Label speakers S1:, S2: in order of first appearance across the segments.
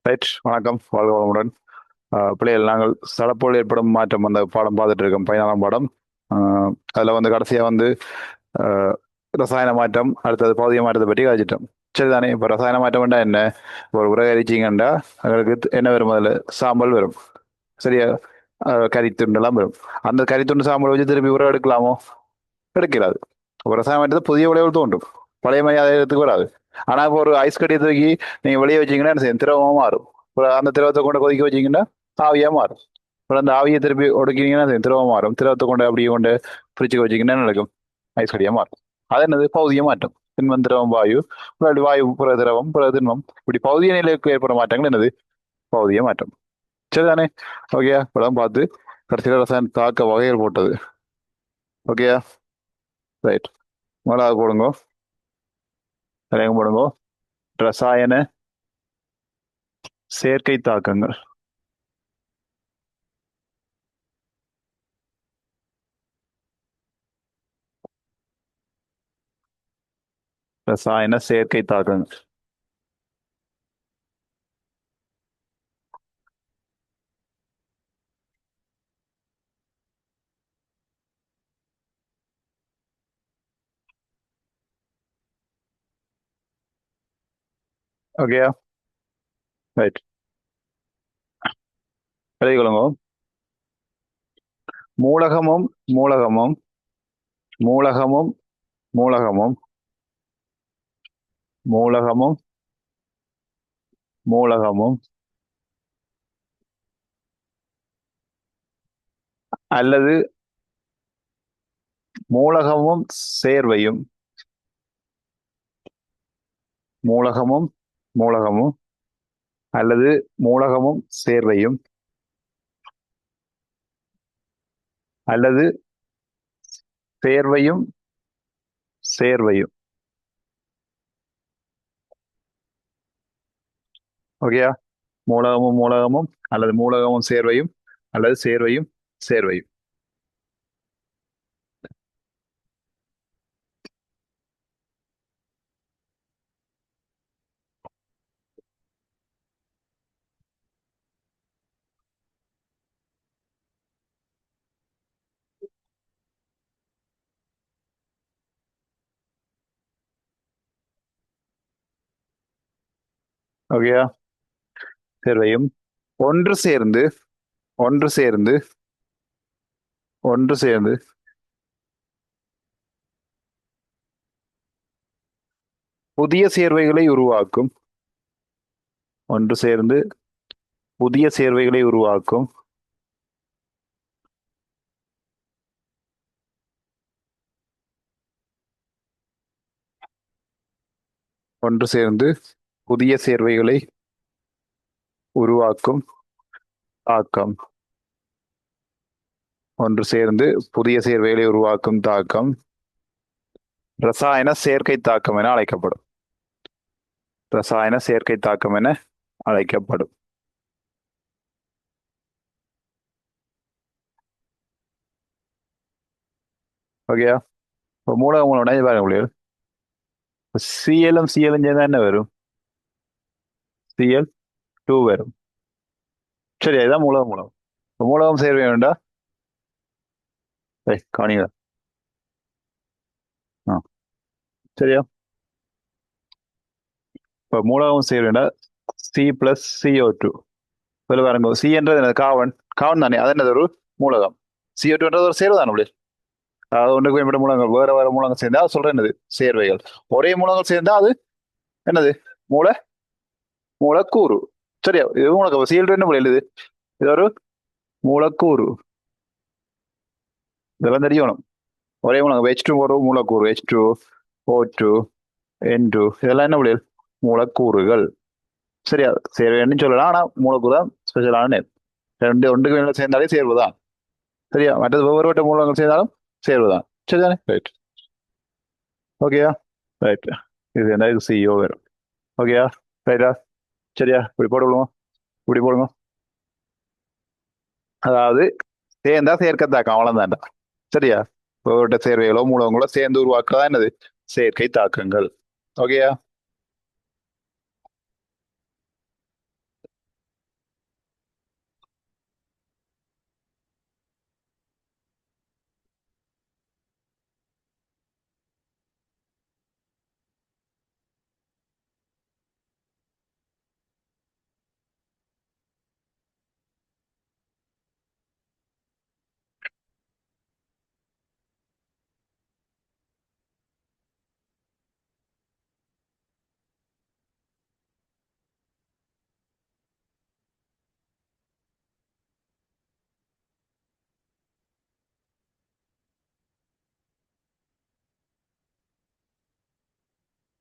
S1: Right. வணக்கம், வாழ்க வளமுடன். பிள்ளைகள், நாங்கள் சடப்போல் ஏற்படும் மாற்றம் அந்த பாடம் பார்த்துட்டு இருக்கோம், 14ஆம் பாடம். அதில் வந்து கடைசியாக வந்து ஆஹ், ரசாயன மாற்றம், அடுத்தது பௌதிக மாற்றத்தை பற்றி காய்ச்சிட்டோம். சரிதானே? இப்போ ரசாயன மாற்றம்டா என்ன? ஒரு உரை அரிச்சிங்கண்டா எங்களுக்கு என்ன வரும்? அதில் சாம்பல் வரும். சரியா? கரித்துண்டெல்லாம் வரும். அந்த கரித்துண்டு சாம்பல் வச்சு திருப்பி உரம் எடுக்கலாமோ? எடுக்கிறாது. ஒரு ரசாயன மாற்றத்தை புதிய விளைவுகள் தோன்றும், பழைய மாதிரி அதே இடத்துக்கு வராது. ஆனா இப்போ ஒரு ஐஸ் கட்டியை தூக்கி நீங்க வெளியே வச்சீங்கன்னா என்ன செய்யும்? திரவமா மாறும். அப்புறம் அந்த திரவத்தை கொண்டு கொதிக்க வச்சீங்கன்னா ஆவியா மாறும். அப்புறம் அந்த ஆவியை திருப்பி ஒடுக்கினீங்கன்னா அது திரவம் மாறும். திரவத்தை கொண்டு அப்படியே கொண்டு ஃப்ரிட்ஜுக்கு வச்சீங்கன்னா என்ன நடக்கும்? ஐஸ் கட்டியா மாறும். அது என்னது? பௌதிக மாற்றம். திண்மம், திரவம், வாயு, முன்னாடி வாயு, புற திரவம், புற திண்மம், இப்படி பௌதிக நிலைக்கு ஏற்படும் மாற்றங்கள் என்னது? பௌதிக மாற்றம். சரிதானே? ஓகேயா? இப்பதான் பார்த்து கடைசியில் ரசாயன தாக்க வகைகள் போட்டது. ஓகேயா? ரைட். முதலாவது போடுங்க, தலையங்க போடுங்க. ரசாயன செயற்கை தாக்கங்கள். ரசாயன செயற்கை தாக்கங்கள். ஓகேயா? ரைட். எழுதிக்கொள்ளுங்க. மூலகமும் மூலகமும் மூலகமும் மூலகமும் மூலகமும் மூலகமும் அல்லது மூலகமும் சேர்வையும் மூலகமும் மூலகமும் அல்லது மூலகமும் சேர்வையும் அல்லது சேர்வையும் சேர்வையும். ஓகேயா? மூலகமும் மூலகமும் அல்லது மூலகமும் சேர்வையும் அல்லது சேர்வையும் சேர்வையும். ஓகேயா? சேர்வையும். ஒன்று சேர்ந்து ஒன்று சேர்ந்து ஒன்று சேர்ந்து புதிய சேர்வைகளை உருவாக்கும். ஒன்று சேர்ந்து புதிய சேர்வைகளை உருவாக்கும். ஒன்று சேர்ந்து புதிய சேர்வைகளை உருவாக்கும் தாக்கம். ஒன்று சேர்ந்து புதிய சேர்வைகளை உருவாக்கும் தாக்கம் ரசாயன சேர்க்கை தாக்கம் என அழைக்கப்படும். ரசாயன சேர்க்கை தாக்கம் என அழைக்கப்படும். ஓகேயா? இப்போ மூலகம் உடனே பாருங்க பிள்ளைகள். சிஎலும் சிஎலும் சேர்ந்தா என்ன வரும்? Cl2 வரும். சரி, அதுதான் மூலகம். மூலகம் இப்போ மூலகம் சேர்வை வேண்டா. காணிங்களா? ஆ, சரியா? இப்போ மூலகம் சேர்வை வேண்டா. C+CO2. இதில் பாருங்க, சி என்றது என்னது? காவன். காவன் தானே, அது என்னது? ஒரு மூலகம். CO2 ஒரு சேர்வு தானே பிள்ளை. அதாவது ஒன்றுக்கு மேற்பட்ட மூலங்கள், வேற வேற மூலங்கள் சேர்ந்தா அது சொல்றேன் என்னது? சேர்வைகள். ஒரே மூலங்கள் சேர்ந்தா அது என்னது? மூல மூலக்கூறு. சரியா? இது உனக்கு சிஎல் என்ன எழுது? இது ஒரு மூலக்கூறு. இதெல்லாம் தெரியணும். ஒரே மூலகம் H2 ஒரு மூலக்கூறு. H2, O2, N2, இதெல்லாம் என்ன விளையல்? மூலக்கூறுகள். சரியா? சேர்வைன்னு சொல்லலாம், ஆனா மூலக்கூறு தான் ஸ்பெஷலான நேம். ரெண்டு ஒன்றுக்கு மேல சேர்ந்தாலே சேர்வுதான். சரியா? மற்றது ஒவ்வொரு மூலங்கள் சேர்ந்தாலும் சேர்வுதான். சரிதானே? ரைட். ஓகேயா? ரைட். இது என்ன? இது சிஓ வரும். ஓகேயா? ரைட்டா? சரியா? இப்படி போடுவோம். இப்படி போடுங்க. அதாவது சேர்ந்தா சேர்க்கத்தாக்கம், அவ்வளவுதான்டா. சரியா? ஒவ்வொரு சேர்வைகளோ மூலங்களோ சேர்ந்து உருவாக்குறதா என்னது? செயற்கை தாக்கங்கள். ஓகேயா?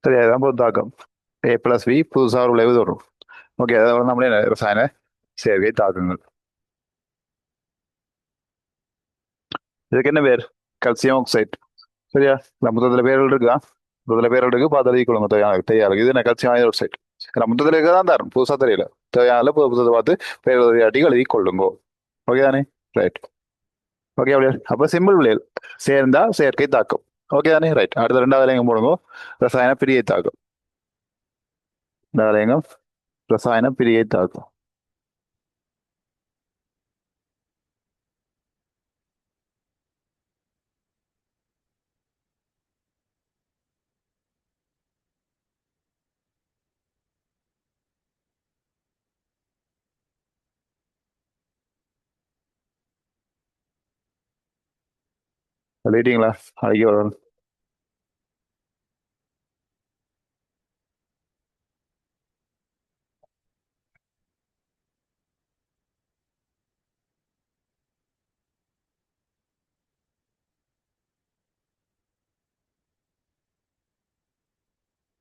S1: சரி, அதுதான் பொது A+B புதுசாக ஒரு விளைவு வரும். ஓகே, அதாவது நம்மளே ரசாயன சேர்க்கை தாக்கங்கள். இதுக்கு என்ன பேர்? Calcium oxide. சரியா? இந்த மொத்தத்தில் பேர்கள் இருக்குதா? மொத்தத்தில் பேர்கள் இருக்கு, பார்த்து எழுதிக்கொள்ளுங்க. தேவையான இது என்ன கல்சியம் ஹைட்ராக்சைடு. மொத்தத்தில் இருக்க தான் தரும், புதுசாக தெரியல. தேவையான புது புதுதை பார்த்து பேர்கள் அடிகள் எழுதி கொள்ளுங்கோ. ஓகே தானே? ரைட். ஓகே அப்படியே அப்போ சிம்பிள் விளையல் சேர்ந்தா செயற்கை தாக்கம். ஓகே தானே? ரைட். அடுத்த ரெண்டாவது எங்க போடுங்க? ரசாயன பிரியை தாக்கம். ரெண்டாவது எங்க? ரசாயன பிரியை தாக்கம். எழுதிட்டீங்களா? அழகி வரும்.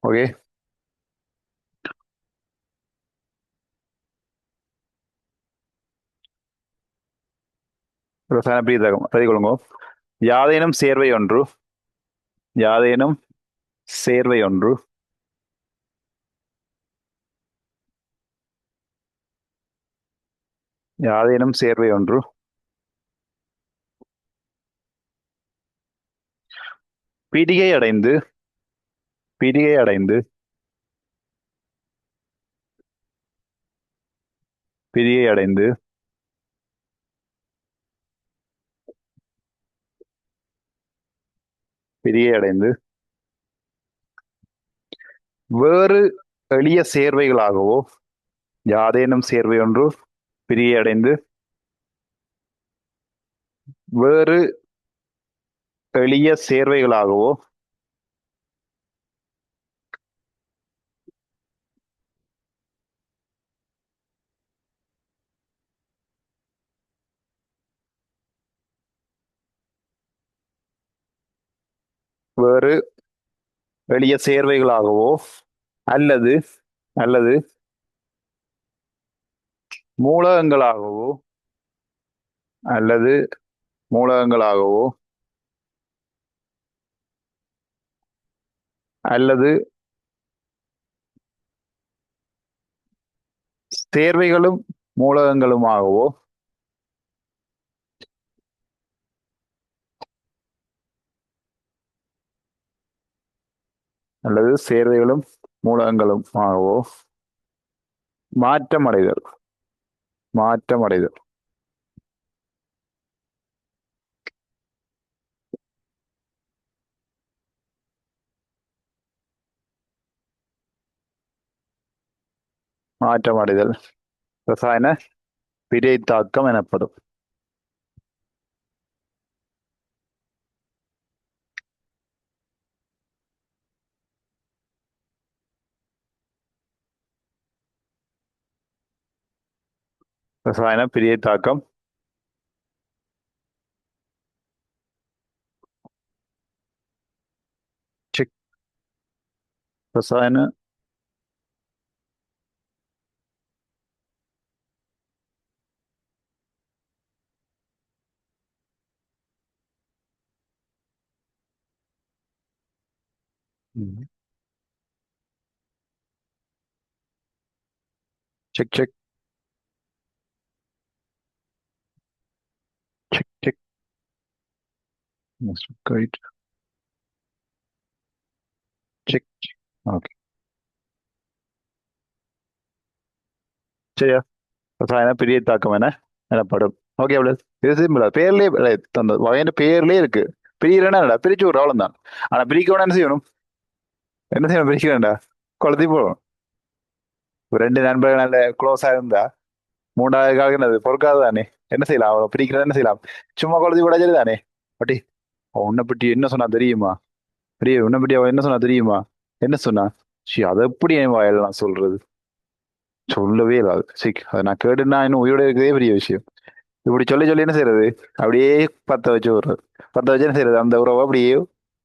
S1: ஓகே. ரசாயன பிரியை தாக்கம் எழுதி கொள்ளுங்க. யாதேனும் சேர்வை ஒன்று, யாதேனும் சேர்வை ஒன்று யாதேனும் சேர்வை ஒன்று பிரிகை அடைந்து பிரிகை அடைந்து பிரிகை அடைந்து பிரிகை அடைந்து வேறு எளிய சேர்வைகளாகவோ, யாதேனும் சேர்வை ஒன்று பிரிகை அடைந்து வேறு எளிய சேர்வைகளாகவோ வேறு எளிய சேர்வைகளாகவோ அல்லது அல்லது மூலகங்களாகவோ அல்லது மூலகங்களாகவோ அல்லது சேர்வைகளும் மூலகங்களுமாகவோ அல்லது சேர்வைகளும் மூலகங்களுமாகவோ மாற்றமடைதல் மாற்றமடைதல் மாற்றமடைதல் ரசாயன பிரித்தாக்கம் எனப்படும். ரசாயன பிரித்தாக்கம் செக். ரசாயன check check check check. Right. Check. Okay. சரியா? ரசாயன பிரியத்தாக்கம் என எனப்படும். ஓகே அவ்வளவு. இது சிம்பிளா பேர்லயே அந்த வகையின் பேர்லயே இருக்கு. பிரியலன்னா என்னடா, பிரிச்சு ஒரு ஆளும் தான். ஆனா பிரிக்க வேணா என்ன செய்யணும்? என்ன செய்யணும்? பிரிக்க வேண்டாம், குளத்தி போடும். ரெண்டு நண்பர்கள் நல்ல க்ளோஸா இருந்தா மூன்றாவது காலம் என்னது பொறுக்காது தானே. என்ன செய்யலாம்? அவளை பிரிக்கிறது என்ன செய்யலாம்? சும்மா குளத்தி போட சரி தானே. பட்டி உன்னை பற்றி என்ன சொன்னா தெரியுமா? பெரிய உன்னை பற்றி அவ என்ன சொன்னா தெரியுமா? என்ன சொன்னா? ஷி, அதை எப்படி என் வாயெல்லாம் சொல்றது? சொல்லவே இல்லாது சிக். அதை நான் கேட்டு நான் இன்னும் உயிரோட இருக்கதே பெரிய விஷயம். இப்படி சொல்லி சொல்லி என்ன செய்யறது? அப்படியே பத்த வச்சு விடுறது. பத்த வச்சு என்ன செய்யறது? அந்த உறவை அப்படியே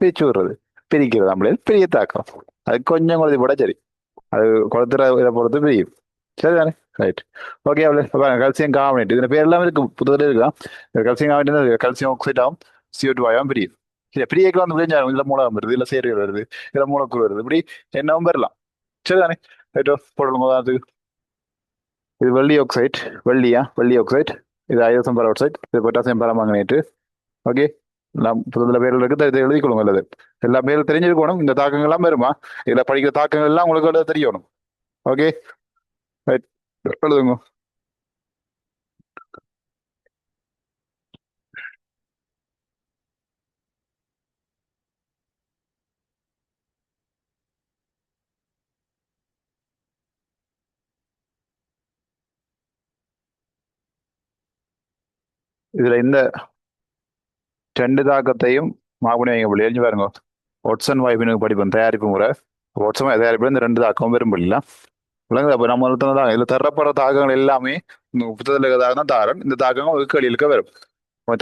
S1: பிரிச்சு விடுறது. பிரிக்கிறது நம்மளே பெரிய தாக்கம். அது கொஞ்சம் குறைச்சி போட சரி. அது கொளுத்துற இதை பொறுத்து பிரியும். சரிதானே? ரைட். ஓகே. அவ்வளோ கல்சியம் கார்பனேட் இதுல பேர் எல்லாம் இருக்கு, புத்தகத்தில் இருக்கலாம். கல்சியம் கார்பனேட் கல்சியம் ஆக்சைட் ஆகும், CO2 ஆகும் பிரியும். சரி, பிரியக்கு வந்து பிரிஞ்சாகும். இதுல மூலகம் வருது, இல்ல சேர்க்கை வருது, இதுல மூலக்கூறு வருது, இப்படி என்னவும் பெறலாம். சரிதானே? ரைட்டோ, போடணும் உதாரணத்துக்கு. இது வெள்ளி ஆக்சைட். வெள்ளி ஆக்சைட். இது ஐரோசம் பெராக்சைடு. இது பொட்டாசியம் பெராமங்கனேட்டு. ஓகே. எல்லாம் புதுல பேர்கள் இருக்கு, எழுதிக்கொள்ளுங்க அல்லது எல்லா பேரும் தெரிஞ்சிருக்கணும். இந்த தாக்கங்கள் எல்லாம் வருமா, இதுல படிக்கிற தாக்கங்கள் எல்லாம் உங்களுக்கு தெரியணும். ஓகே. ரைட். எழுதுங்க. இதுல இந்த ரெண்டு தாக்கத்தையும் மாகுனி வைங்க எழுதி பாருங்க. ஒட்சன் வாய்ப்பினுக்கு படிப்போம் தயாரிப்பு முறை. ஒட்சன் தயாரிப்பு இந்த ரெண்டு தாக்கம் விரும்பலாம். விளங்குது. அப்ப நம்ம தான் இதுல தரப்படுற தாக்கங்கள் எல்லாமே இந்த புத்தகத்தில் இருக்கிறதாக தான் தாரன். இந்த தாக்கங்கள் கேள்விகளுக்கு வரும்.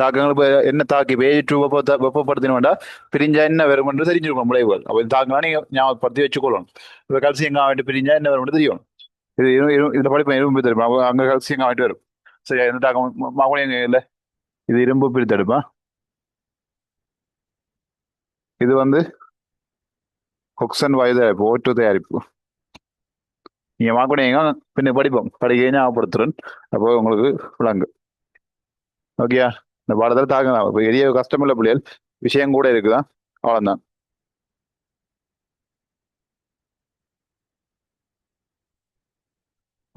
S1: தாக்கங்கள் இப்ப என்ன தாக்கி வேற்று வெப்பப்படுத்தினா பிரிஞ்சா என்ன வரும் என்று தெரிஞ்சிருக்கணும் விளைவுகள். அப்ப இந்த தாக்கங்களை நீங்க ஞாபகப்படுத்தி வச்சுக்கொள்ளணும். இப்ப கல்சியம் காவிட்டு பிரிஞ்சா என்ன வரும் தெரியணும். இதுல படிப்பேன் இரும்பு தெரியும், அங்க கல்சியம் காவிட்டு வரும். சரியா? இந்த தாக்கம் மாகுனி இல்ல, இது இரும்பு பிரித்தெடுப்பா. இது வந்து கொக்சன் வாயு தயாரிப்பு, O2 தயாரிப்பு. நீங்க வாங்கினீங்க பின்ன படிப்போம், படிக்க ஞாபகப்படுத்துறேன். அப்போ உங்களுக்கு விளங்கு. ஓகேயா? இந்த பாடத்தில் தாக்கலாம். இப்போ எரிய கஷ்டம் இல்லை பிள்ளைகள், விஷயம் கூட இருக்குதான். அவ்வளோதான்.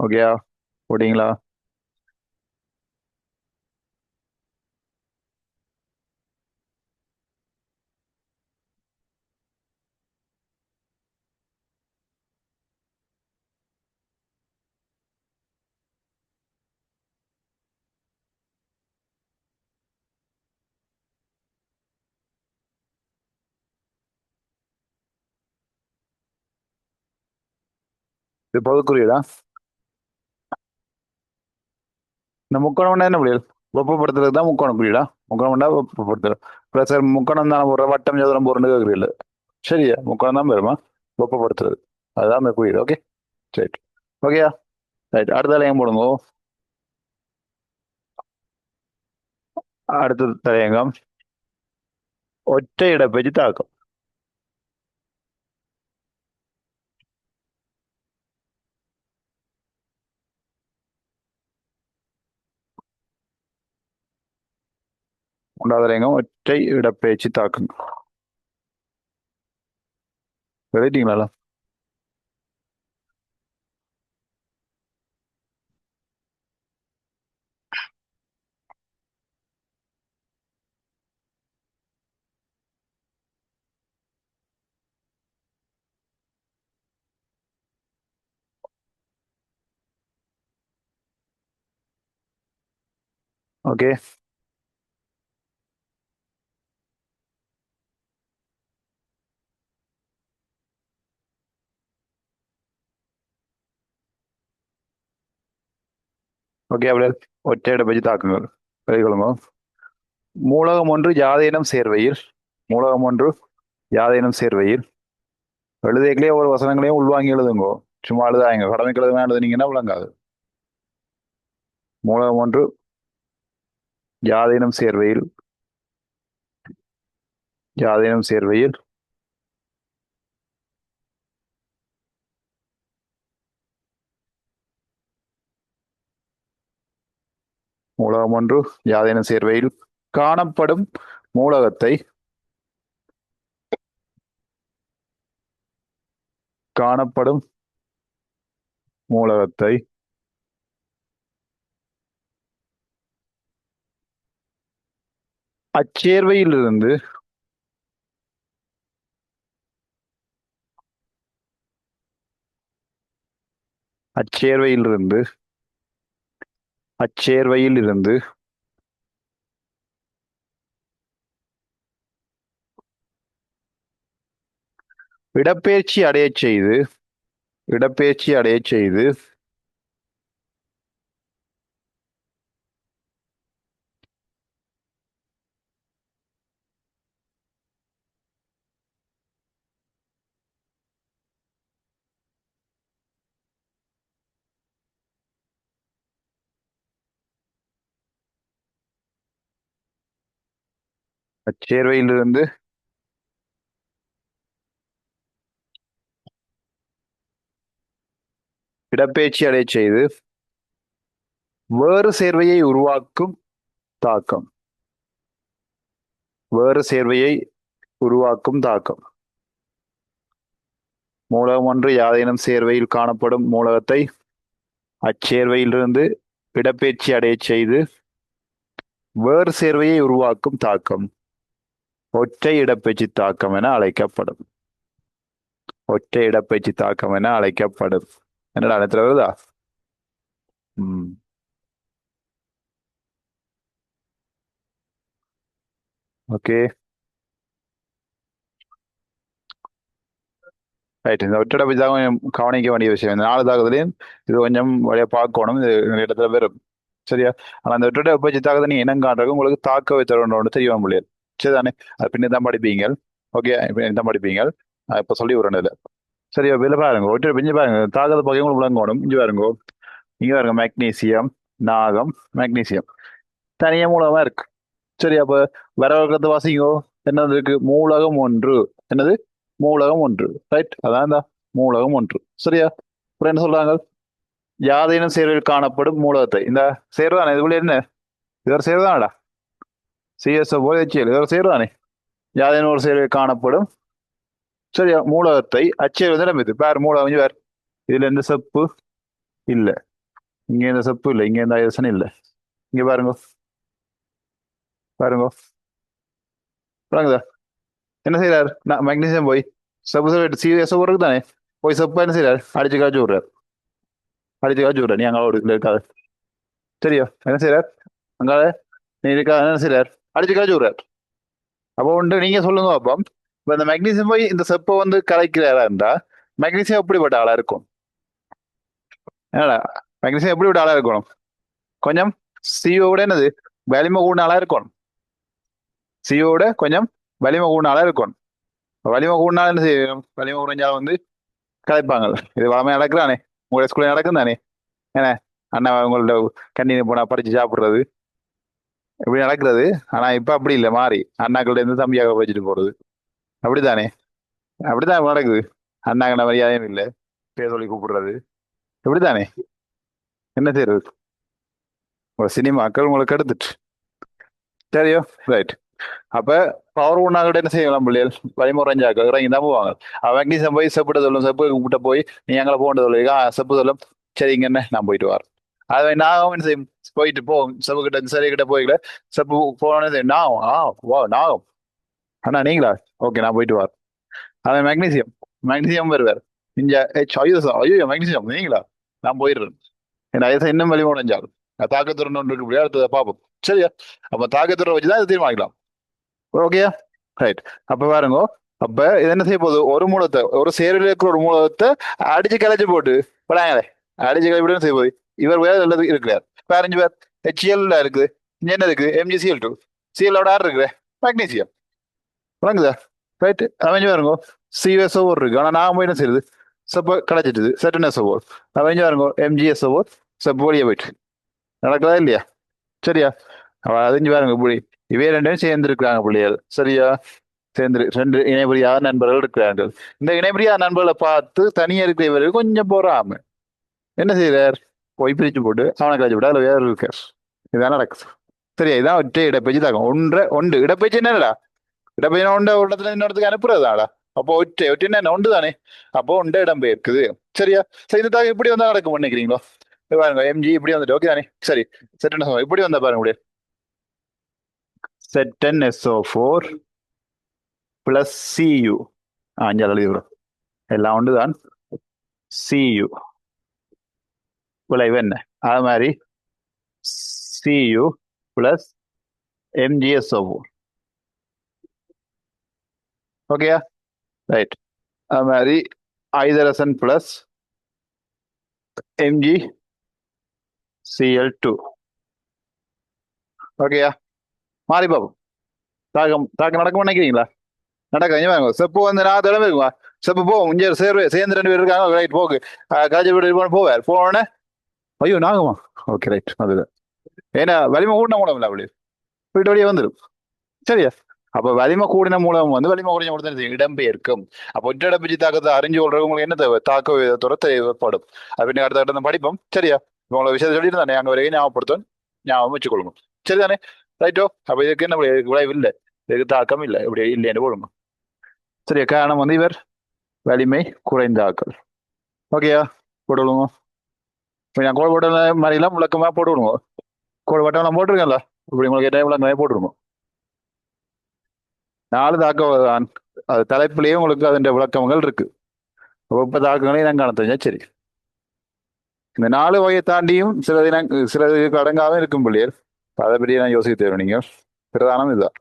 S1: ஓகேயா? போட்டீங்களா? இது பொதுக்குறியீடா? இந்த முக்கோணம்னா என்ன பிள்ளைகள்? வெப்பப்படுத்துறது தான் முக்கோணம் புரியுதா? முக்கோணம்னா வெப்பப்படுத்துறது. ப்ளஸ் முக்கோணம் தான் ஒரு வட்டம் சதுரம் போறன்னு கேட்குறீங்க. சரியா? முக்கோணம் தான் பெருமா வெப்பப்படுத்துறது. அதுதான் புரியுது. ஓகே. சரி. ஓகேயா? ரைட். அடுத்த தலையம் போடுங்க. அடுத்த தலையங்கம் ஒற்றை இடப்பெயர்ச்சி தாக்கம். மூன்றாவது தலையங்கம் ஒற்றை இடப்பெயர்ச்சி தாக்கம். எழுதிட்டீங்களா? ஓகே. ஓகே. அப்படியே ஒற்றை இடப்பெயர்ச்சி தாக்குங்கள் எழுதிக்கொள்ளுங்க. மூலகம் ஒன்று யாதேனும் சேர்வையில். மூலகம் ஒன்று யாதேனும் சேர்வையில். எழுதியங்களே ஒரு வசனங்களையும் உள்வாங்கி எழுதுங்கோ. சும்மா எழுதாங்க, கடமைக்கு எழுதுனா எழுதுனீங்கன்னா விளங்காது. மூலகம் ஒன்று யாதேனும் சேர்வையில். யாதேனும் சேர்வையில். மூலகம் ஒன்று யாதேனும் சேர்வையில் காணப்படும் மூலகத்தை. காணப்படும் மூலகத்தை அச்சேர்வையிலிருந்து. அச்சேர்வையிலிருந்து. அச்சேர்வையிலிருந்து இடப்பெயர்ச்சி அடையச் செய்து. இடப்பெயர்ச்சி அடையச் செய்து அச்சேர்வையிலிருந்து இடப்பெயர்ச்சி அடைய செய்து வேறு சேர்வையை உருவாக்கும் தாக்கம். வேறு சேர்வையை உருவாக்கும் தாக்கம். மூலகம் ஒன்று யாதேனும் சேர்வையில் காணப்படும் மூலகத்தை அச்சேர்வையிலிருந்து இடப்பெயர்ச்சி அடைய செய்து வேறு சேர்வையை உருவாக்கும் தாக்கம் ஒற்றை இடப்பெயர்ச்சி தாக்கம் என அழைக்கப்படும். ஒற்றை இடப்பெயர்ச்சி தாக்கம் என அழைக்கப்படும். என்னடா நேரத்தில் வருதா? Okay right. இந்த ஒற்றை இடப்பெயர்ச்சி தாக்கம் கொஞ்சம் கவனிக்க வேண்டிய விஷயம். இந்த 4 தாக்கத்துலையும் இது கொஞ்சம் வழியா பார்க்கணும். இது நிறைய இடத்துல வரும். சரியா? ஆனா அந்த ஒற்றை இடப்பெயர்ச்சி தாக்கத்தை நீங்க இனம் காண்றதுக்கு உங்களுக்கு தாக்க வைத்தவனோட தெரிய முடியாது. சரிதானே? அது பின்ன தான் படிப்பீங்க. ஓகே இப்போ தான் படிப்பீங்க. இப்போ சொல்லி விடுறேன் இதுல. சரியா? இதுல பாருங்க ஒற்றை பிஞ்சு பாருங்க தாக்கத்தை பக்கம் உங்களுக்கு விளங்கணும். இஞ்சி பாருங்க இங்க பாருங்க மெக்னீசியம், நாகம், மெக்னீசியம் தனியா மூலமா இருக்கு. சரி அப்ப வரவர்க்கத்தை வாசிங்கோ. என்னது இருக்கு? மூலகம் ஒன்று. என்னது? மூலகம் ஒன்று. ரைட் அதான் தான் மூலகம் ஒன்று. சரியா? அப்புறம் என்ன சொல்றாங்க? யாதேனும் சேர்வில் காணப்படும் மூலகத்தை. இந்த சேர்வானே இதுக்குள்ள என்ன? இது ஒரு சேர்வானடா. சிஎஸ்ஓ போய் HCl இது ஒரு சேர்வானே. யாதேனும் ஒரு சேர்வில் காணப்படும் சரியா மூலகத்தை அச்சேர் வந்து நம்ம இது பேர் மூலகம் வேறு. இதுல எந்த செப்பு இல்ல. இங்க எந்த செப்பு இல்லை. இங்க எந்த ஐசன் இல்லை. இங்க பாருங்க பாருங்க பாருங்கதா என்ன செய்யறாரு? நான் மெக்னீசியம் போய் சப்பு சொல்லிட்டு சிஎஸ்ஓ இருக்கு தானே. போய் சப்பா என்ன செய்யறாரு? அடிச்சு காய்ச்சி விடுறாரு. அடிச்சு காய்ச்சி விடுறாரு. நீ அங்க ஒரு இருக்காது. சரியா? என்ன செய்யறார்? அங்க நீ இருக்கா என்ன செய்யறார்? அடிச்சு காய்ச்சி விடுறாரு. அப்போ உண்டு நீங்க சொல்லுங்க அப்போ இப்ப இந்த மெக்னீசியம் போய் இந்த செப்பை வந்து கலைக்கிறாரா இருந்தா மெக்னீசியம் எப்படிப்பட்ட ஆளா இருக்கும்? என்னடா மெக்னீசியம் எப்படிப்பட்ட ஆளா இருக்கணும்? கொஞ்சம் சிஓட என்னது வலிமை கூடின ஆளா இருக்கணும். சிஓட கொஞ்சம் வலிமை கூடின ஆளா இருக்கணும். வலிமை கூடினா என்ன செய்யும்? வலிமை குறைஞ்சா வந்து கலைப்பாங்க. இது வளமையா நடக்கிறானே. உங்களோட ஸ்கூல்ல நடக்கும் தானே. ஏன்னா அண்ணா உங்களோட கண்டினியூ போனா படிச்சு சாப்பிடுறது இப்படி நடக்கிறது. ஆனா இப்ப அப்படி இல்லை. மாறி அண்ணாக்கள்ட்ட இருந்து தம்பியாக வச்சுட்டு போறது. அப்படித்தானே? அப்படித்தான் நடக்குது. அண்ணாங்கண்ண மரியாதையும் இல்லை. பேர் சொல்லி கூப்பிடுறது. இப்படித்தானே? என்ன செய்யறது? ஒரு சினிமாக்கள் உங்களுக்கு எடுத்துட்டு சரியோ ரைட். அப்ப பவர் ஒன்னாகிட்ட என்ன செய்யலாம் பிள்ளைகள்? வழிமுறைஞ்சாக்க இறங்கி தான் போவாங்க. மெக்னீசியம் போய் செப்பிட்ட சொல்லும். செப்பு கூப்பிட்ட போய் நீ எங்களை போகணும் சொல்லி செப்பு சொல்லும். சரிங்க என்ன நான் போயிட்டு வரேன். அதை நான் என்ன செய்யும்? போயிட்டு போவோம் செப்பு கிட்ட சரி கிட்ட போய்க்கல செப்பு போனோன்னு நான் வா நாகம் அண்ணா நீங்களா? ஓகே நான் போயிட்டு வரேன். அவன் மெக்னீசியம் மெக்னீசியம் வருவார். இங்க ஐயோ ஐயோ மெக்னீசியம் நீங்களா? நான் போயிடுறேன். என் ஐயசம் இன்னும் வெளியே உடைஞ்சாலும் தாக்கத்துடன் ஒன்று இருக்கு. அடுத்ததை பார்ப்போம். சரியா? அப்ப தாக்கத்துறை வச்சுதான் இதை தீர்மானிக்கலாம். ஓகேயா? ரைட். அப்ப பாருங்க அப்ப இது என்ன செய்ய போகுது? ஒரு மூலத்தை ஒரு சேரில் இருக்கிற ஒரு மூலத்தை அடிச்சு கலைச்சு போட்டு படாங்களே அடிச்சு கலைச்சு செய்ய போகுது. இவர் வேற நல்லது இருக்கிறார். பேரஞ்சு பேர் HCl இருக்குது. இங்க என்ன இருக்கு? MgCl2. சிஎலோட ஆறு இருக்குது மெக்னீசியம். வழங்குதா? ரைட் அமைஞ்சு பாருங்க CSO இருக்கு. ஆனா நான் போய் என்ன செய்யுது? சப்போ கிடைச்சிட்டுது செட்டனஸோ அமைஞ்சு பாருங்க MgSO சப்போ வழியா போயிட்டு நடக்குதா இல்லையா? சரியா? அவ அதிஞ்சு பாருங்க இப்படி இவே ரெண்டும் சேர்ந்து இருக்கிறாங்க பிள்ளைகள். சரியா? சேர்ந்து ரெண்டு இணைபிரியா நண்பர்கள் இருக்கிறார்கள். இந்த இணைபிரியா நண்பர்களை பார்த்து தனியா இருக்கிறவர்கள் கொஞ்சம் போறாம என்ன செய்யறார்? போய் பிரிச்சு போட்டு அவனை கழிச்சு விட்டா அதுல வேற இருக்கார். இதான் நடக்குது. சரியா? இதான் ஒற்றை இடப்பெயர்ச்சி தாக்கம். ஒன்று இடப்பெயர்ச்சி என்னடா? இடப்பெயர்ச்சி ஒன்ற ஒரு இடத்துல இன்னொருத்துக்கு அனுப்புறதாடா. அப்போ ஒற்றை என்ன ஒன்று தானே. அப்போ ஒன்றை இடம் பெயர்க்குது. சரியா? சரி இந்த தாக்கம் இப்படி வந்தா நடக்கும் நினைக்கிறீங்களோ? பாருங்க MG இப்படி வந்துட்டு ஓகே தானே. சரி செட்டன் இப்படி வந்தா பாருங்க முடியாது. ZnSO4 plus Cu அஞ்சால் எழுதிவிடும். எல்லாம் ஒன்று தான். Cu விளைவு என்ன? அது மாதிரி Cu பிளஸ் MgSO4 ஓகேயா? ரைட். அது மாதிரி ஐதரசன் பிளஸ் MgCl2 ஓகேயா? மாறி பாப்போம். தாக்கம் நடக்கும் நினைக்கிறீங்களா? நடக்க செப்பு வந்து நான் திடமே இருக்குமா? செப்பு போவோம் இங்கே சேர்ந்து 2 பேர் இருக்காங்க. ரைட் போக்கு காய்ச்சல் வீடு போவார். போனோடனே ஐயோ நாகுமா? ஓகே ரைட் அதுல ஏன்னா வலிமை கூட்டின மூலம் இல்லை அப்படி போயிட்டு வழியே வந்துடும். சரியா? அப்ப வலிமை கூடின மூலம் வந்து வலிமை குறைஞ்ச மூலம் தான் இடம்பெயர்க்கும். அப்ப ஒற்றை இடப்பெயர்ச்சி தாக்கத்தை அறிஞ்சு கொள்றது உங்களுக்கு என்ன தேவை? தாக்க விதத்தோட தேவைப்படும். அப்படி அடுத்த கட்டம் படிப்போம். சரியா? இப்ப உங்களை விஷயத்தை சொல்லிட்டு தானே அங்க வரைக்கும் ஞாபகப்படுத்தும். ஞாபகம் வச்சுக்கொள்ளுங்க. சரிதானே? ரைட்டோ? அப்ப இதுக்கு என்ன இதுக்கு விளைவு இல்லை, இதுக்கு தாக்கம் இல்லை, இப்படி இல்லைன்னு போடுங்க. சரியா? காரணம் வந்து இவர் வலிமை குறைந்த ஆக்கள். ஓகேயா? போட்டு விடுங்க. இப்ப நான் கோல் போட்ட மாதிரிலாம் விளக்கமா போட்டு விடுங்க. கோல் வட்டம் போட்டிருக்கேன்ல, இப்படி உங்களுக்கு டைம் விளக்கமே போட்டுருங்க. 4 தாக்கம் அது தலைப்பிலேயே உங்களுக்கு அதன் விளக்கங்கள் இருக்கு. வெப்ப தாக்கங்களை நான் காண தெரிஞ்சா சரி. இந்த 4 வகையை தாண்டியும் சிலது அடங்காம இருக்கும் பிள்ளையர். அதை பற்றி நான் யோசிக்க தேவை. நீங்க பிரதானம் இதுதான்.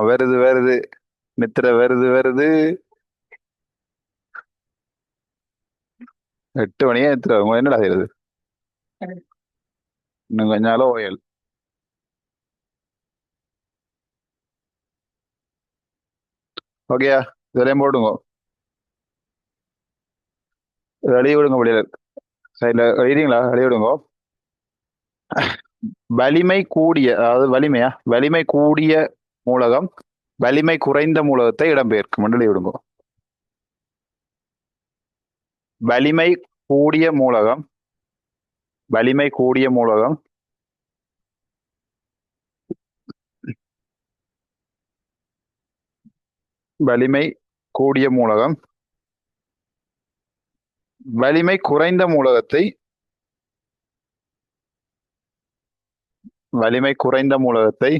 S1: வருது வருது. நித்திர வருது வருது. 8 மணியே நித்திர வரும். என்னடா செய்யறது? இன்னும் கொஞ்ச நாள் ஓயல். ஓகேயா? இதெல்லாம் போடுங்க. வெளியே விடுங்க பிள்ளைகள். சைட்ல எழுதிங்களா? வெளியே விடுங்க. வலிமை கூடிய, அதாவது வலிமையா, வலிமை கூடிய மூலகம் வலிமை குறைந்த மூலகத்தை இடம்பெயர்க்கும். மண்டலி விடுங்க. வலிமை கூடிய மூலகம் வலிமை கூடிய மூலகம் வலிமை கூடிய மூலகம் வலிமை குறைந்த மூலகத்தை வலிமை குறைந்த மூலகத்தை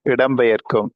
S1: இடம்பெயர்க்கும்.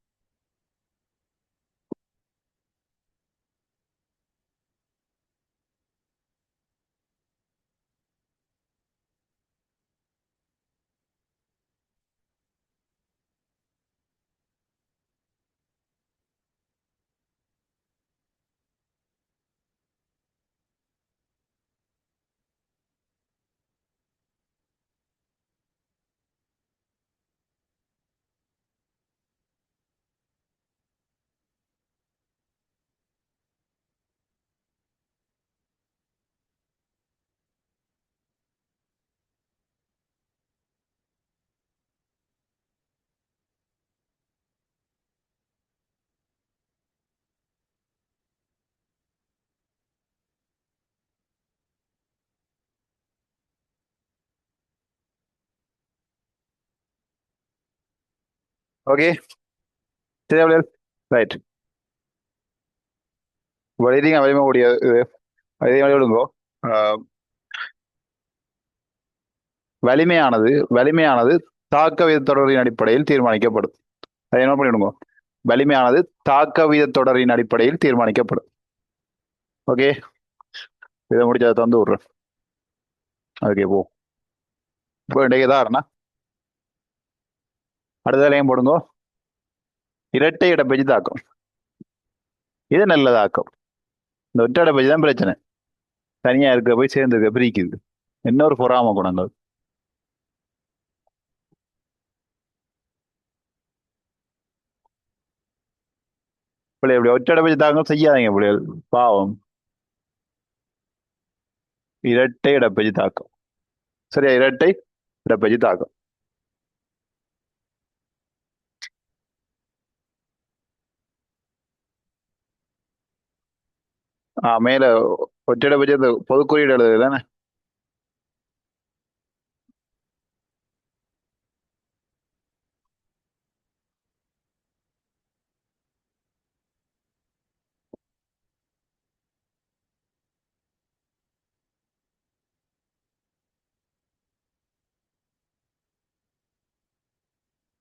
S1: ஓகே. சரி. ரைட். வலிமை கூடிய இது அதே மாதிரி விடுங்கோ. ஆஹ் வலிமையானது தாக்க வித தொடரின் அடிப்படையில் தீர்மானிக்கப்படும். அதை என்ன பண்ணிவிடுங்க. வலிமையானது தாக்க வித தொடரின் அடிப்படையில் தீர்மானிக்கப்படும். ஓகே. இதை முடிச்சதை தந்து விடுறேன். ஓகே போ. இப்போ இன்றைக்கு தான் அடுத்ததையும் போடுங்க. இரட்டை இடப்பெயர்ச்சி தாக்கம். இது நல்ல தாக்கம். இந்த ஒற்றை இடப்பெயர்ச்சி தான் பிரச்சனை. தனியா இருக்க போய் சேர்ந்து இருக்க பிரிக்குது. இன்னொரு பொறாம குணங்கள். பிள்ளை இப்படி ஒற்றை இடப்பெயர்ச்சி தாக்கம் செய்யாதீங்க பிள்ளைகள். பாவம். இரட்டை இடப்பெயர்ச்சி தாக்கம். சரியா? இரட்டை இடப்பெயர்ச்சி தாக்கம். மேல ஒற்றை இடப்பெயர்ச்சி அந்த பொது குறியீடு எழுதுது தானே?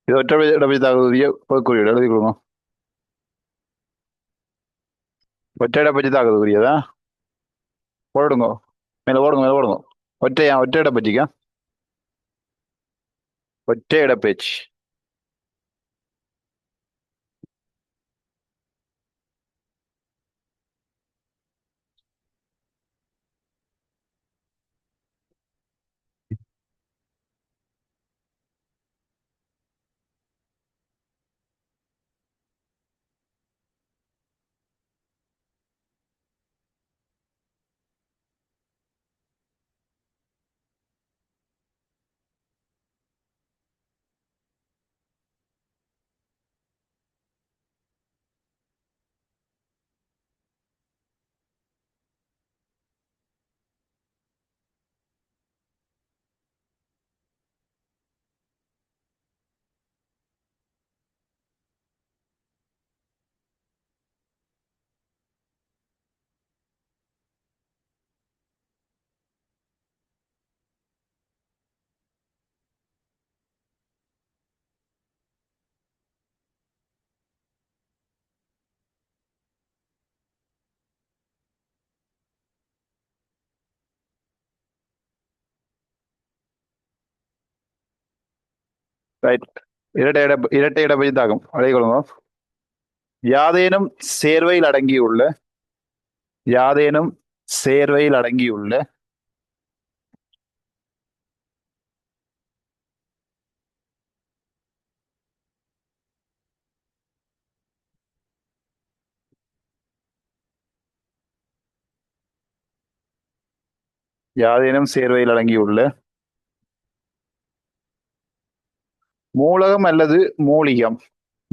S1: இது ஒற்றை இடப்பெயர்ச்சி தாக்கக்கூடிய குறியீடு எழுதிக்கொள்ளுங்க. ஒற்றை இடப்பெயர்ச்சி தாக்கக்கூடியதா போடுங்க. மேல ஓடுங்க, மேல ஓடுங்க. ஒற்றை இடப்பெயர்ச்சிக்கா ஒற்றை இடப்பெயர்ச்சி. ரைட். இரட்டை இடப்பெயர்ச்சி தாக்கம் எழுதிக்கொள்ளுங்க. யாதேனும் சேர்வையில் அடங்கியுள்ள யாதேனும் சேர்வையில் அடங்கியுள்ள யாதேனும் சேர்வையில் அடங்கியுள்ள மூலகம் அல்லது மூலிகம்.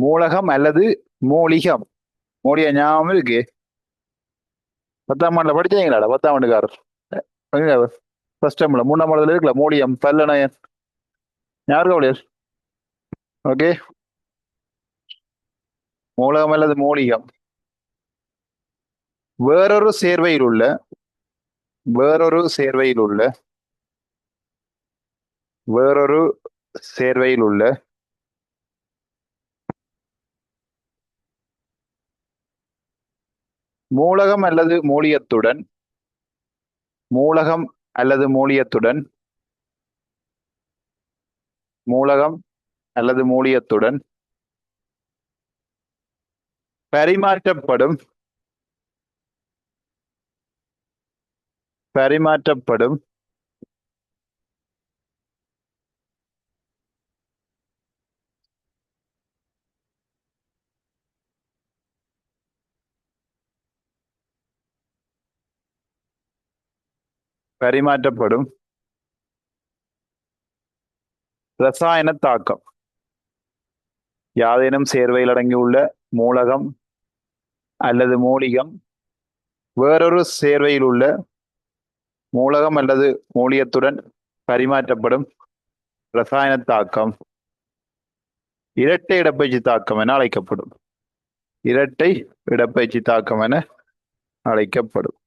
S1: மூலகம் அல்லது மூலிகம். மூலிகை ஞாபகம் இருக்கு. 10ஆம் ஆண்டுல படிச்சீங்களாடா? 10ஆம் ஆண்டுக்காரர் ஃபர்ஸ்ட் டைம்ல 3ஆம் ஆண்டுல இருக்குல்ல மூலியம் பல்லணையன் ஞாபகம் இல்லையா? ஓகே. மூலகம் அல்லது மூலிகம் வேறொரு சேர்வையில் உள்ள வேறொரு சேர்வையில் உள்ள வேறொரு சேர்வையில் உள்ள மூலகம் அல்லது மூலியத்துடன் மூலகம் அல்லது மூலியத்துடன் மூலகம் அல்லது மூலியத்துடன் பரிமாற்றப்படும் பரிமாற்றப்படும் பரிமாற்றப்படும் ரசாயன தாக்கம். யாதேனும் சேர்வையில் அடங்கியுள்ள மூலகம் அல்லது மூலிகம் வேறொரு சேர்வையில் உள்ள மூலகம் அல்லது மூலியத்துடன் பரிமாற்றப்படும் ரசாயன தாக்கம் இரட்டை இடப்பெயர்ச்சி தாக்கம் என அழைக்கப்படும். இரட்டை இடப்பெயர்ச்சி தாக்கம் என அழைக்கப்படும்.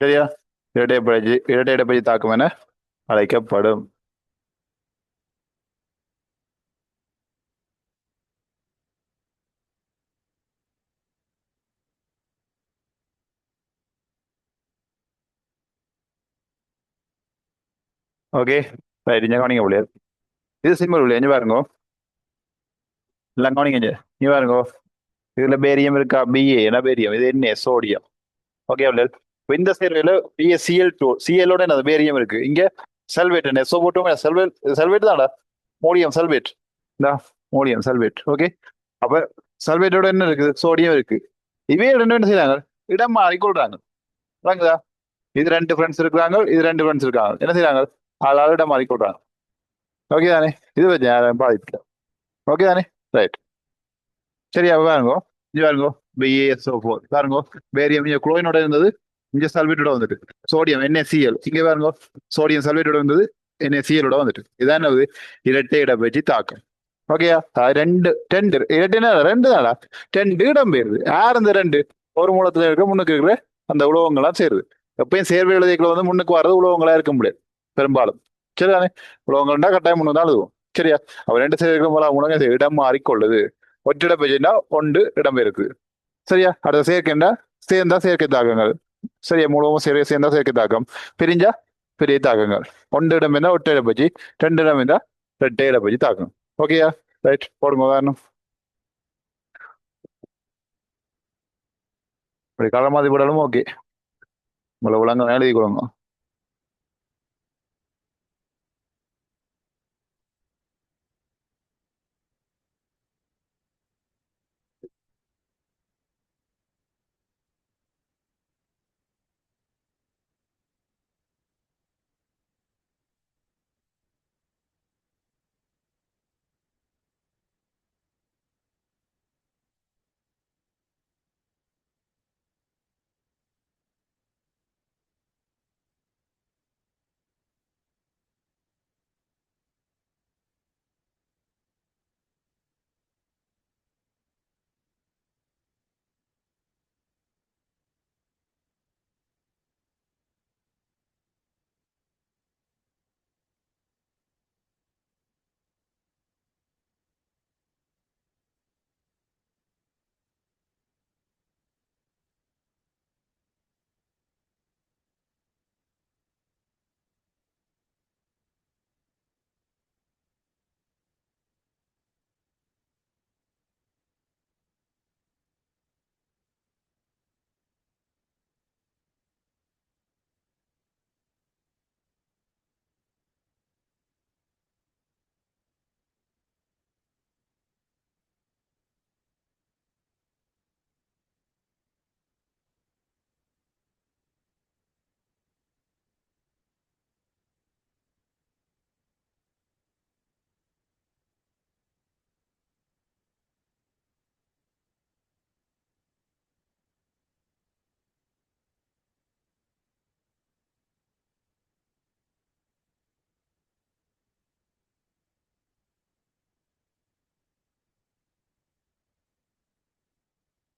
S1: சரியா? இரட்டை இடப்பெயர்ச்சி தாக்கம் என அழைக்கப்படும். Okay right. இங்க கவனிங்க பிள்ளையர். இது சிம்பிள் பிள்ளைய. இங்க பாருங்க. எல்லாம் கவனிங்க. இங்க பாருங்க. இதுல பேரியம் இருக்கா? பிஏ என்ன பேரியம்? இது என்ன? சோடியம். ஓகே பிள்ளையர். இந்த சேர்வையில பிஎஸ்சிஎல்2 சிஎலோட என்ன பேரியம் இருக்கு. இங்க சல்வேட் என்ன? எஸ்ஓ போட்டோம். சல்வேட் தான்டா. மோடியம் சல்வேட். இந்த மோடியம் சல்வேட். ஓகே. அப்ப சல்வேட்டோட என்ன இருக்குது? சோடியம் இருக்கு. இவே ரெண்டு என்ன செய்யறாங்க? இடம் மாறிக்கொள்றாங்க. வாங்குதா? இது ரெண்டு ஃப்ரெண்ட்ஸ் இருக்கிறாங்க, இது ரெண்டு ஃப்ரெண்ட்ஸ் இருக்காங்க. என்ன செய்யறாங்க? ஆளாள் இடம் மாறிக்கொள்றாங்க. ஓகே தானே? இது வச்சு யாரும் பாதிக்கல. ஓகே தானே? ரைட். சரியா? பாருங்க. இது பாருங்க. பிஏஎஸ்ஓ4 பாருங்க. பேரியம் குளோரினோட இருந்தது. இங்க சல்பேட்டோட வந்துட்டு சோடியம் NaCl இங்க பாருங்க சோடியம் சல்பேட்டோட வந்தது NaCl வந்துட்டு இதான் என்னது இரட்டை இடப்பெயர்ச்சி தாக்கம் ஓகேயா ரெண்டு இரட்டை ரெண்டு தானா ரெண்டு இடம் பெயருது யார் இந்த ரெண்டு ஒரு மூலத்துல இருக்க முன்னுக்கு இருக்கிற அந்த உலோகங்கள்லாம் சேருது எப்பயும் சேர்வை எழுதிகளை வந்து முன்னுக்கு வர்றது உலோகங்களா இருக்க முடியாது பெரும்பாலும் சரிதானே உலோகங்கள்னா கட்டாயம் முன்னு தான் எழுதுவோம் சரியா அவ ரெண்டு சேர்க்கிற போல உலகம் இடம் மாறிக்கொள்ளுது ஒற்றிட பெயர்ச்சின்னா ஒன்று இடம் பெயருக்கு சரியா அடுத்த செயற்கைண்டா சேர்ந்தா செயற்கை தாக்கங்கள் சரியா மூலமும் சேர்ந்தா செயற்கை தாக்கம் பிரிஞ்சா பெரிய தாக்கங்கள் ஒன்று இடம் இருந்தா ஒற்றை இடப்பயிற்சி ரெண்டு இடம் இருந்தா ரெட்டை இடப்பயிற்சி தாக்கம் ஓகேயா ரைட் போடுங்க உதாரணம் இப்படி களமாதி போடாலும் ஓகே உங்களை உலகம் எழுதி கொடுங்க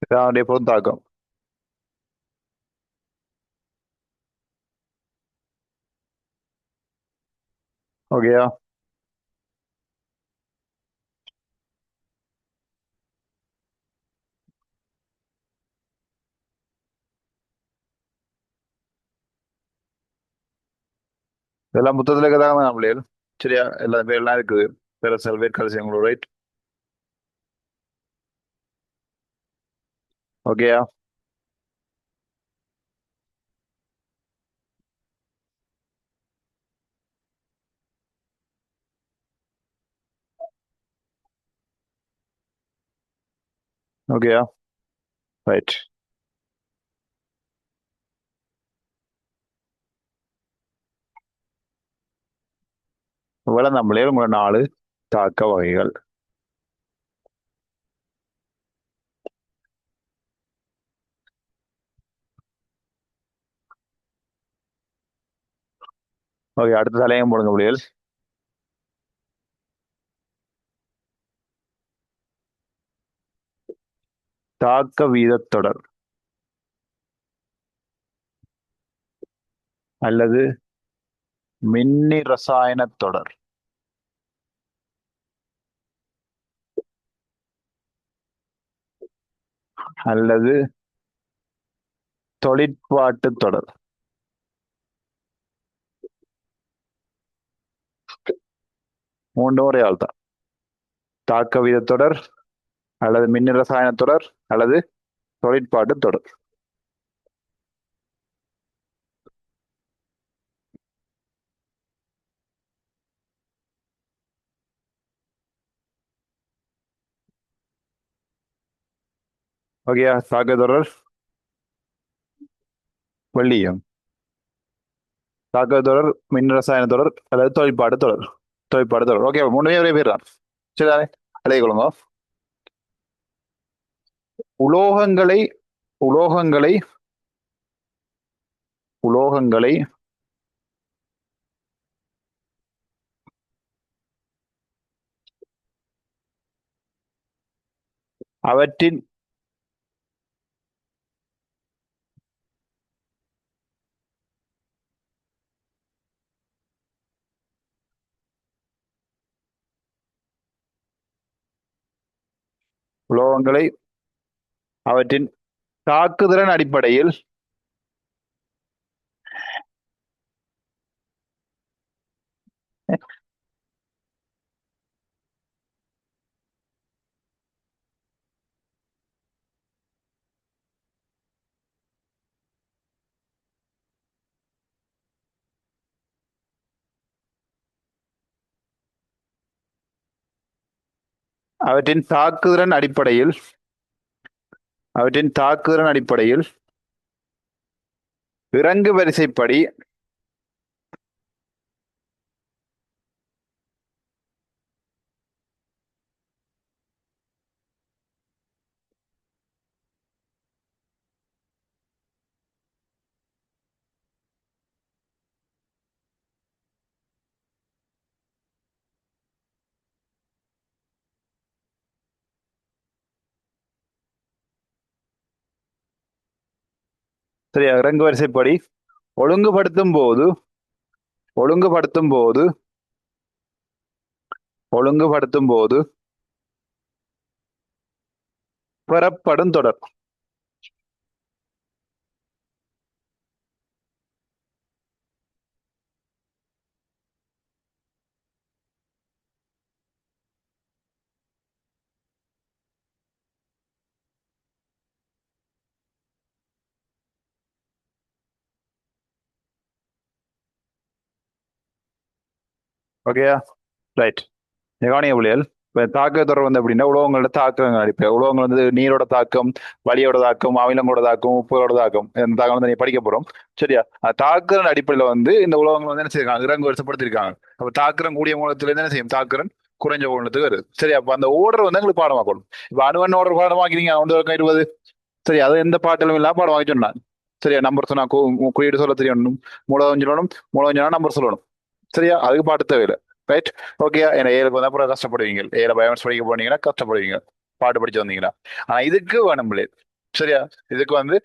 S1: அவனுடைய பொருத்தாக்கம் ஓகேயா இதெல்லாம் புத்தகத்துல இருக்கதாங்க தான் பிள்ளைகள் சரியா எல்லா பேர்லாம் இருக்குது வேற சில பேர் கல்சியம் ரைட் ஓகேயா ஓகேயா ரைட் இவ்வளவு நம்மளே உங்களோட 4 தாக்க வகைகள் ஓகே அடுத்த தலையும் போடுங்க பிள்ளைகள் தாக்க வீதத் தொடர் அல்லது மின்னி ரசாயன தொடர் அல்லது தொழிற்பாட்டு தொடர் 3 ஒரே ஆள் தான் தாக்க வீதத் தொடர் அல்லது மின்னி ரசாயன தொடர் அல்லது தொழிற்பாட்டு தொடர் ஓகேயா தாக்க தொடர் வெள்ளியம் தாக்க தொடர் மின் ரசாயன தொடர் அல்லது தொழிற்பாடு தொடர் ஓகே 3 ஒரே பேர் தான் சரிதானே எழுதி கொள்ளுங்க உலோகங்களை உலோகங்களை உலோகங்களை அவற்றின் உலோகங்களை அவற்றின் தாக்குதிறன் அடிப்படையில் அவற்றின் தாக்குதிறன் அடிப்படையில் அவற்றின் தாக்குதிறன் அடிப்படையில் இறங்கு வரிசைப்படி சரியா இறங்கு வரிசைப்படி ஒழுங்குபடுத்தும் போது ஒழுங்குபடுத்தும் போது ஒழுங்குபடுத்தும் போது பெறப்படும் தொடர். ஓகேயா? ரைட். கவனிய புள்ளிகள். இப்ப தாக்க தொடர் வந்து அப்படின்னா உலோகங்களோட தாக்கங்கள் அடிப்படை உலோகங்கள் வந்து நீரோட தாக்கம், வளியோட தாக்கம், அமிலங்களோட தாக்கம், உப்புகளோட தாக்கம், இந்த தாக்கம் வந்து நீ படிக்க போறோம். சரியா? தாக்குறன் அடிப்படையில வந்து இந்த உலோகங்கள் வந்து என்ன செய்யிருக்காங்க, இறங்கு வருஷப்படுத்திருக்காங்க. அப்ப தாக்குறன் கூடிய மூலத்துல இருந்து என்ன செய்யும், தாக்குறன் குறைஞ்ச மூலத்துக்கு வருது. சரி, அப்ப அந்த ஓர்டர் வந்து எங்களுக்கு பாடமாக்கணும். இப்ப அணுவன் ஓர்டர் பாடமாக்கிறீங்க, வந்து 20. சரி, அது எந்த பாட்டிலும் இல்லாம பாடமாக்கி சொன்னாங்க. சரியா? நம்பர் சொன்னா குறியீடு சொல்ல தெரியணும், மூலதனம் சொல்லணும், மூலதனம் சொன்னா நம்பர் சொல்லணும். சரியா? அதுக்கு பாட்டு தேவையில்லை. ரைட். ஓகே. ஏன்னா ஏழுக்கு வந்தா அப்புறம் கஷ்டப்படுவீங்க, ஏழை பயோமேக்ஸ் படிக்க போனீங்கன்னா கஷ்டப்படுவீங்க, பாட்டு படிச்சு வந்தீங்கன்னா. ஆனா இதுக்கு வேணும் பிள்ளை. சரியா? இதுக்கு வந்து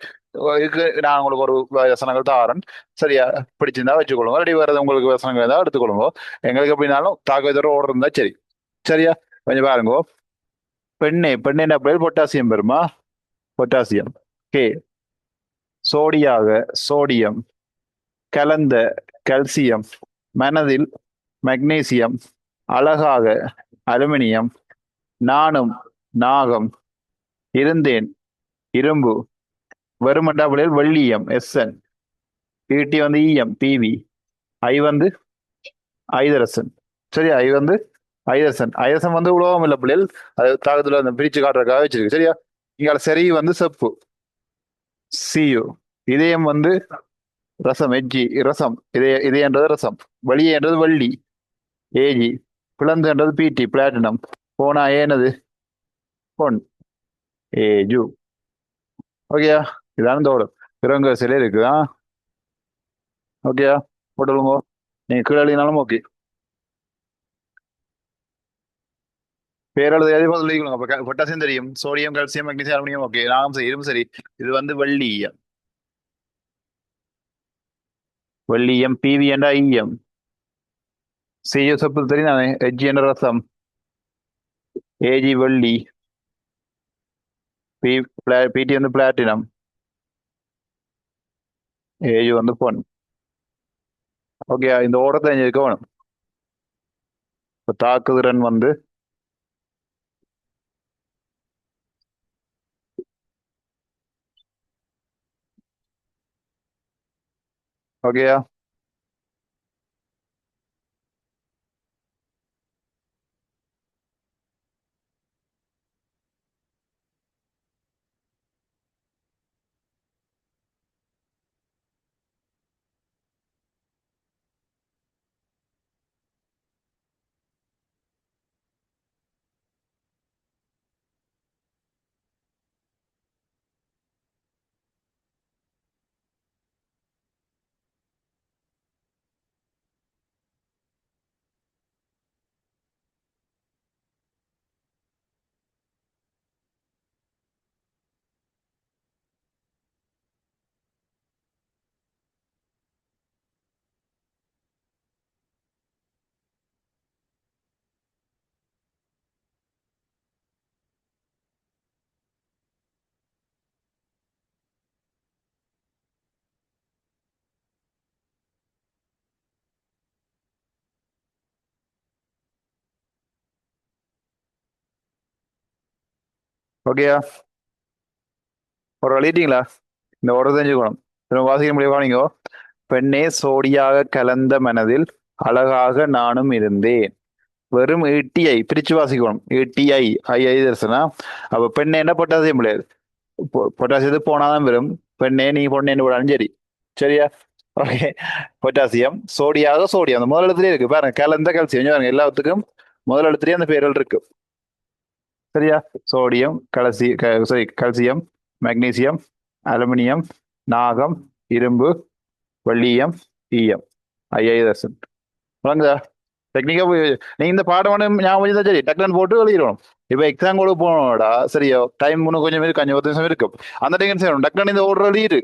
S1: இதுக்கு நான் உங்களுக்கு ஒரு வசனங்கள் தாரன். சரியா? பிடிச்சிருந்தா வச்சுக்கொள்ளுங்க, ரெடி வேறது உங்களுக்கு வசனங்கள் இருந்தா எடுத்துக்கொள்ளுங்க. எங்களுக்கு எப்படினாலும் தாக்குதல் ஓர்டர் இருந்தா சரி. சரியா? கொஞ்சம் பாருங்க. பெண்ணே என்ன பேர்? பொட்டாசியம் பெருமா. பொட்டாசியம். கே சோடியாக சோடியம், கலந்த கல்சியம், மனதில் மெக்னீசியம், அழகாக அலுமினியம், நானும் நாகம், இருந்தேன் இரும்பு, வெறுமண்டாபுலில் வெள்ளியம் எஸ்என், பிடி வந்து இஎம் பிவி, ஐ வந்து ஐதரசன். சரி, ஐ வந்து ஐதரசன். ஐதரசன் வந்து உலோகம் இல்ல பிள்ளைகள், அது தாக்கத்துல அந்த பிரிச்சு காட்டுறதுக்காக வச்சிருக்கு. சரியா? இங்க சரி வந்து செப்பு சியு. இதயம் வந்து ரசம் எஜ்ஜி ரசம். இதயன்றது ரசம். வளிய என்றது வள்ளி ஏஜி. பிளந்துன்றது பிடி பிளாட்டினம். போனா ஏனது பொன் ஏஜு. ஓகேயா? இதான இந்த ஓடும் இறங்க சிலை இருக்குதா? ஓகேயா? போட்டுருங்க. நீங்க கீழே எழுதினாலும் ஓகே. பேரெழுத எழுதி பதில் எழுதிக்கொள்ளுங்க. அப்ப பொட்டாசியம் தெரியும், sodium, calcium, magnesium, aluminium. Okay, நாகம் சரி, இரும்பு சரி. இது வந்து வெள்ளீயம். வெள்ளீயம். பிவி என்ற ஐயம். சியு சொப்பு தெரியும் தானே, எஜ்ஜி என்ற ரசம், ஏஜி வெள்ளி, பி பிடி வந்து பிளாட்டினம், ஏஜு வந்து பொன். ஓகே, இந்த ஓரத்தை தெரிஞ்சிருக்க வேணும். இப்ப தாக்குதிறன் வந்து ஓகேயா? ஓகேயா? ஒரு எழுதிட்டீங்களா? இந்த ஒரு தெரிஞ்சுக்கணும். திரும்ப வாசிக்க முடியும் வாணிங்கோ. பெண்ணே சோடியாக கலந்த மனதில் அழகாக நானும் இருந்தேன். வெறும் ஈட்டிஐ பிரிச்சு வாசிக்கணும். ஈட்டிஐ ஐ தரிசனா. அப்ப பெண்ணே என்ன பொட்டாசியம் முடியாது. பொட்டாசியத்து போனாதான் வரும். பெண்ணே நீ பொண்ணேன்னு விடாலும் சரி. சரியா? ஓகே. பொட்டாசியம் சோடியாக சோடியம் அந்த முதல் எழுத்துலயே இருக்கு பாருங்க. கலந்த கல்சியம் பாருங்க. எல்லாத்துக்கும் முதல் எழுத்துலயே அந்த பேர்கள் இருக்கு. சரியா? Sodium sorry calcium, magnesium, aluminium, நாகம், இரும்பு, வெள்ளீயம், ஈயம். ஐஐதர்சன் வழங்குதா? டெக்னிக்கா நீ இந்த பாடம் வந்து ஞாபகம் வச்சுதான் சரி டக்குனு போட்டு எழுதிடணும். இப்ப எக்ஸாம் கூட போனோம்டா சரியா? டைம் இன்னும் கொஞ்சம் இருக்கு, 5 நிமிஷம் இருக்கும். அந்த டைம் செய்யணும். டக்குனு இந்த ஓடுற எழுதிட்டு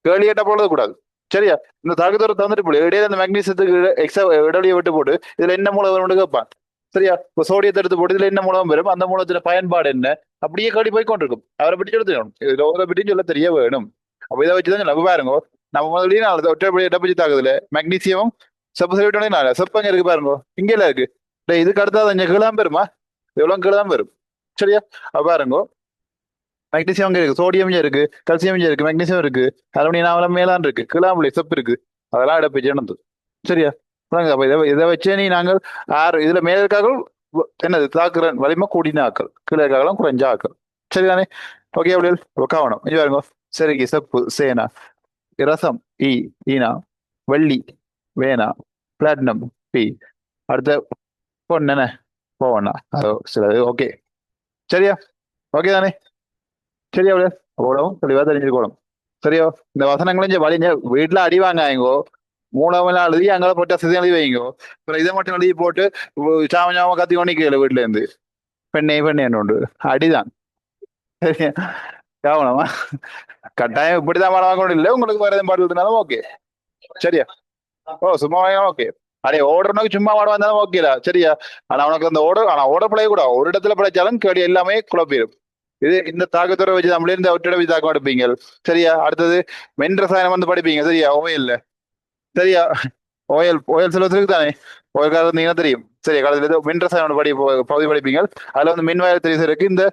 S1: கேள்வி கேட்டா போட கூடாது. சரியா? இந்த தகுதூர தந்துட்டு போடு. இடையில இந்த மெக்னீசியத்துக்கு எக்ஸ்ட்ரா இடைவெளியை விட்டு போட்டு இதுல என்ன மூலம் வரும்னு கேட்பான். சரியா? இப்போ சோடியத்தை எடுத்து போட்டு இதுல என்ன மூலம் வரும், அந்த மூலத்துல பயன்பாடு என்ன, அப்படியே கேள்வி போய் கொண்டிருக்கும். அவரை பற்றி எடுத்துக்கணும். இதுல ஒவ்வொரு பற்றியும் சொல்ல தெரிய வேணும். அப்ப இதை வச்சுதான் சொல்ல பாருங்க. நம்ம முதல்ல ஒற்றை டப்பச்சி தாக்குதுல மெக்னீசியம் செப்பு சொல்லிட்டோன்னே செப்பங்க இருக்கு பாருங்க. இங்கே இருக்கு. இதுக்கு அடுத்தது அஞ்சு கீழாம பெருமா எவ்வளவு கீழாம வரும். சரியா? அப்ப பாருங்க. மெக்னீசியம் அங்க இருக்கு, சோடியம் இங்க இருக்கு, கல்சியம் இங்க இருக்கு, மெக்னீசியம் இருக்கு, அலுமினியம் நாவலம் மேலான் இருக்கு, கிளாம்புலி செப்பு இருக்கு. அதெல்லாம் இடப்பச்சு என்னது. சரியா? பாருங்க. அப்ப இதை வச்சே நீ நாங்கள் ஆறு இதுல மேலக்காக என்னது தாக்குறன் வலிமை கூடின ஆக்கள், கீழே இருக்காங்களும் குறைஞ்ச ஆக்கள். சரிதானே? ஓகே. அப்படி கவனம் இங்க பாருங்க. சரிக்கு செப்பு சேனா, ரசம் இ ஈனா, வெள்ளி வேணா, பிளாட்டினம் பி, அடுத்த பொண்ணு போவண்ணா அதோ சிலது. ஓகே. சரியா? ஓகே தானே? சரியா? அவ்வளவும் தெளிவா தெரிஞ்சுக்கணும். சரியோ? இந்த வசனங்களும் வழிங்க வீட்டுல அடி வாங்காயங்கோ. மூணாவெல்லாம் எழுதி அங்கே போட்டு சிதம் எழுதி வைங்கோ. அப்புறம் இதை மட்டும் எழுதி போட்டு சாம சாம கத்தி கொண்டு கேளு வீட்டுல இருந்து பெண்ணே பெண்ணேன்னு உண்டு அடிதான். சரியா? கவனமா. கட்டாயம் இப்படிதான் பாடம் வாங்க இல்லை. உங்களுக்கு வேற எதுவும் பாட்டு எழுதினாலும் ஓகே. சரியா? ஓ சும்மா ஓகே. அடே ஓடுறனுக்கு சும்மா பாடம் வந்தாலும் ஓகேடா. சரியா? ஆனா உனக்கு அந்த ஓட பிழைய கூட ஒரு இடத்துல பிழைச்சாலும் கேடு எல்லாமே குழப்பிடும். இது இந்த தாக்கத்துறை வச்சு நம்மளே இந்த ஒற்றடை வச்சு தாக்கம் எடுப்பீங்க. சரியா? அடுத்தது மென் ரசாயனம் வந்து படிப்பீங்க. சரியா? ஓயில் சரியா? ஓயில் சிலவத்துக்கு தானே ஓயில் காலத்துல இருந்தீங்கன்னா தெரியும். சரியா? காலத்துல இருந்து மின் ரசாயனம் பகுதி படிப்பீங்க. அதுல வந்து மின் வயல் தெரிவிக்கிறதுக்கு இந்த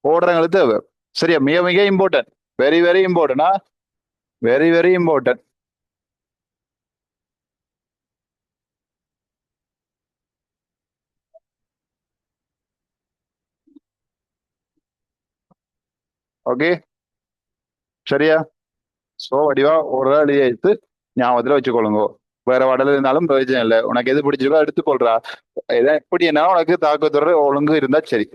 S1: ஓடுறங்களுக்கு தேவை. சரியா? மிக மிக இம்பார்ட்டன்ட். வெரி வெரி இம்பார்ட்டன்டா. Very very important. ஓகே. சரியா? சோ வடிவா ஒரு எழுதி எடுத்து ஞாபகத்துல வச்சுக்கொள்ளுங்க. வேற வடல இருந்தாலும் பிரயோஜனம் இல்லை. உனக்கு எது பிடிச்சிருக்கோ எடுத்துக்கொள்றா. இதான் எப்படி என்ன உனக்கு தாக்கத்துறை ஒழுங்கு இருந்தா சரி.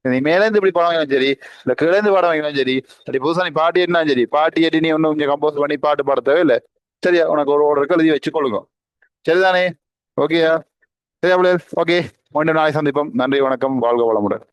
S1: நீ மேலேந்து இப்படி படம் வைக்கலாம் சரி, இல்ல கீழேந்து படம் வைக்கலாம் சரி, அப்படி புதுசா நீ பாட்டு ஏறினா சரி, பாட்டு ஏறி நீ ஒன்னும் கொஞ்சம் கம்போஸ் பண்ணி பாட்டு பாட தேவையில்லை. சரியா? உனக்கு ஒரு ஒரு எழுதி வச்சுக்கொள்ளுங்க. சரிதானே? ஓகேயா? சரி அப்படியே ஓகே. மீண்டும் நாளை சந்திப்போம். நன்றி, வணக்கம், வாழ்க வளமுடன்.